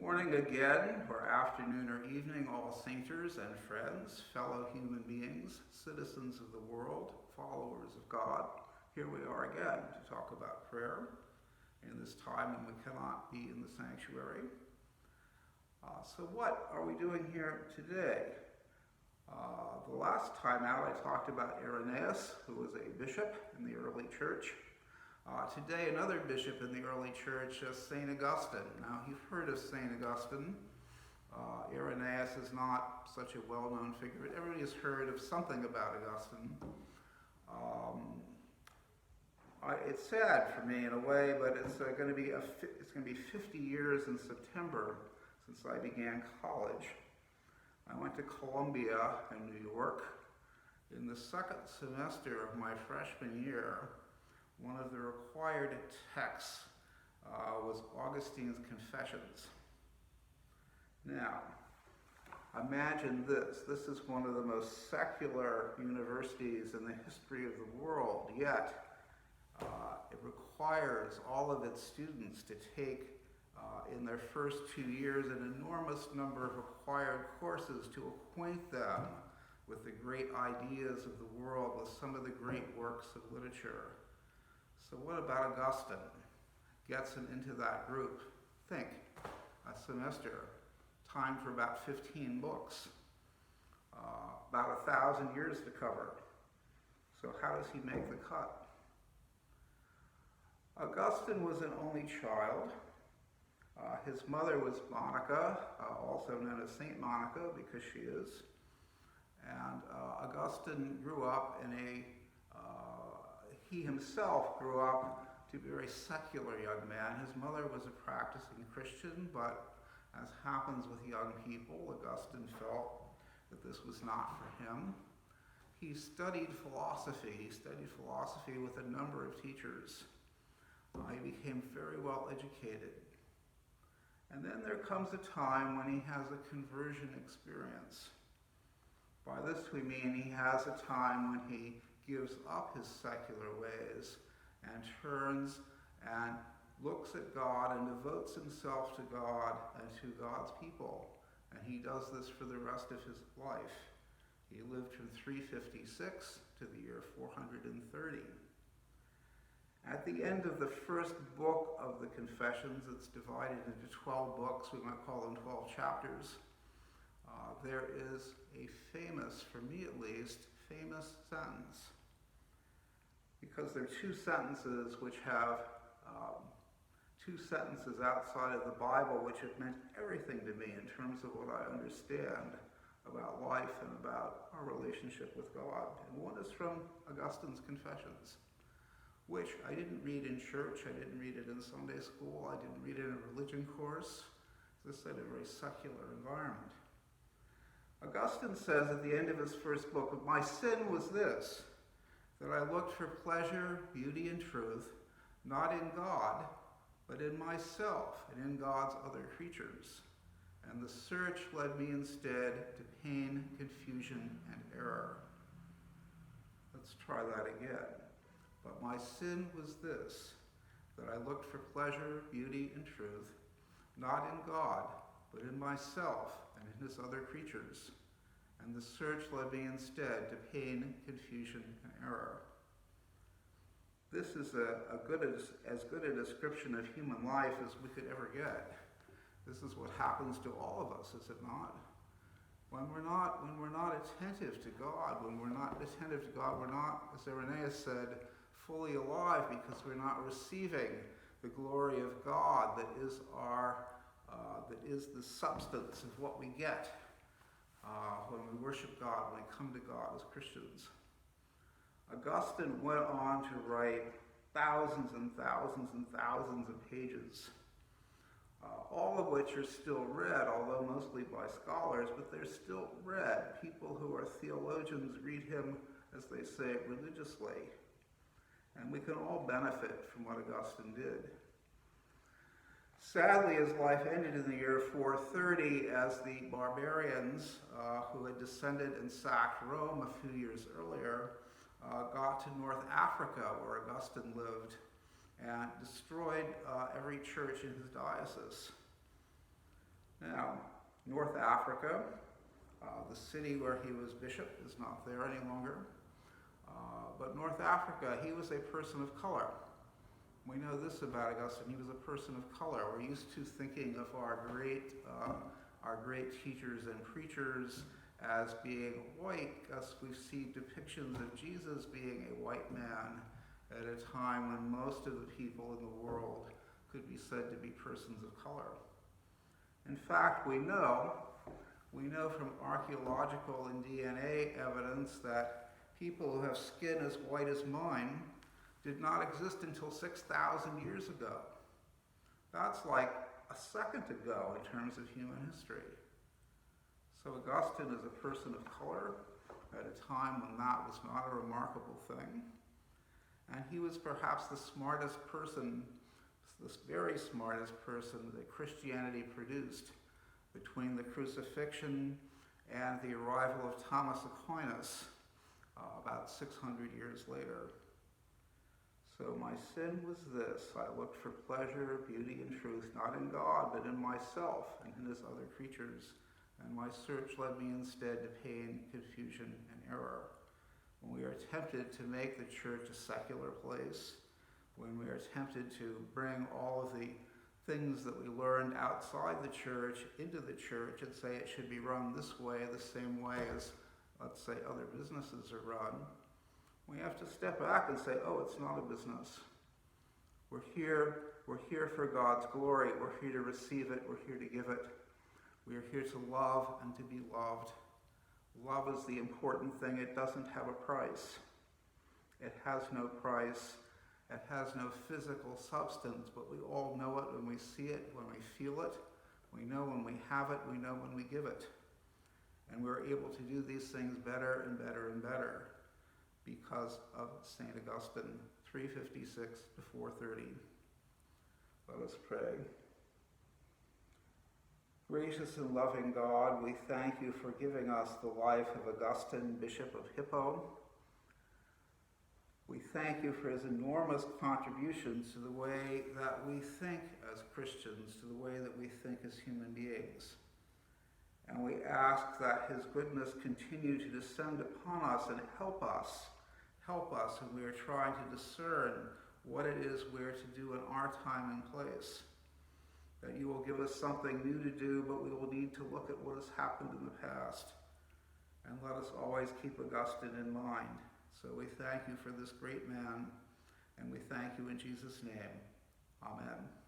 Morning again, or afternoon or evening, all sainters and friends, fellow human beings, citizens of the world, followers of God. Here we are again to talk about prayer in this time when we cannot be in the sanctuary. So what are we doing here today? The last time out I talked about Irenaeus, who was a bishop in the early church. Today, another bishop in the early church, St. Augustine. Now, you've heard of St. Augustine. Irenaeus is not such a well-known figure, but everybody has heard of something about Augustine. It's sad for me in a way, but it's going to be 50 years in September since I began college. I went to Columbia in New York. In the second semester of my freshman year, one of the required texts was Augustine's Confessions. Now, imagine this. This is one of the most secular universities in the history of the world, yet it requires all of its students to take in their first 2 years an enormous number of required courses to acquaint them with the great ideas of the world, with some of the great works of literature. So what about Augustine? Gets him into that group. Think, a semester, time for about 15 books, about 1,000 years to cover. So how does he make the cut? Augustine was an only child. His mother was Monica, also known as Saint Monica because she is. And Augustine grew up he himself grew up to be a very secular young man. His mother was a practicing Christian, but as happens with young people, Augustine felt that this was not for him. He studied philosophy. He studied philosophy with a number of teachers. He became very well educated. And then there comes a time when he has a conversion experience. By this we mean he has a time when he gives up his secular ways and turns and looks at God and devotes himself to God and to God's people. And he does this for the rest of his life. He lived from 356 to the year 430. At the end of the first book of the Confessions, it's divided into 12 books, we might call them 12 chapters. There is a famous, for me at least, famous sentence. Because there are two sentences which have two sentences outside of the Bible which have meant everything to me in terms of what I understand about life and about our relationship with God. And one is from Augustine's Confessions, which I didn't read in church, I didn't read it in Sunday school, I didn't read it in a religion course. As I said, a very secular environment. Augustine says at the end of his first book, "My sin was this, that I looked for pleasure, beauty, and truth, not in God, but in myself and in God's other creatures. And the search led me instead to pain, confusion, and error." Let's try that again. "But my sin was this, that I looked for pleasure, beauty, and truth, not in God, but in myself and in his other creatures. And the search led me instead to pain, confusion, and error." This is as good a description of human life as we could ever get. This is what happens to all of us, is it not? When we're not attentive to God, we're not, as Irenaeus said, fully alive because we're not receiving the glory of God that is the substance of what we get when we worship God, when we come to God as Christians. Augustine went on to write thousands and thousands and thousands of pages, all of which are still read, although mostly by scholars, but they're still read. People who are theologians read him, as they say, religiously. And we can all benefit from what Augustine did. Sadly, his life ended in the year 430 as the barbarians who had descended and sacked Rome a few years earlier got to North Africa, where Augustine lived, and destroyed every church in his diocese. Now, North Africa, the city where he was bishop is not there any longer. But North Africa, he was a person of color. We know this about Augustine. He was a person of color. We're used to thinking of our great teachers and preachers as being white, as we see depictions of Jesus being a white man at a time when most of the people in the world could be said to be persons of color. In fact, we know from archaeological and DNA evidence that people who have skin as white as mine did not exist until 6,000 years ago. That's like a second ago in terms of human history. So Augustine is a person of color at a time when that was not a remarkable thing. And he was perhaps the smartest person, the very smartest person that Christianity produced between the crucifixion and the arrival of Thomas Aquinas about 600 years later. So my sin was this: I looked for pleasure, beauty, and truth, not in God, but in myself and in his other creatures. And my search led me instead to pain, confusion, and error. When we are tempted to make the church a secular place, when we are tempted to bring all of the things that we learned outside the church into the church and say it should be run this way, the same way as, let's say, other businesses are run, we have to step back and say, oh, it's not a business. We're here for God's glory. We're here to receive it. We're here to give it. We are here to love and to be loved. Love is the important thing. It doesn't have a price. It has no price. It has no physical substance, but we all know it when we see it, when we feel it. We know when we have it. We know when we give it. And we're able to do these things better and better and better because of St. Augustine, 356 to 430. Let us pray. Gracious and loving God, we thank you for giving us the life of Augustine, Bishop of Hippo. We thank you for his enormous contributions to the way that we think as Christians, to the way that we think as human beings. And we ask that his goodness continue to descend upon us and help us when we are trying to discern what it is we're to do in our time and place. That you will give us something new to do, but we will need to look at what has happened in the past. And let us always keep Augustine in mind. So we thank you for this great man, and we thank you in Jesus' name. Amen.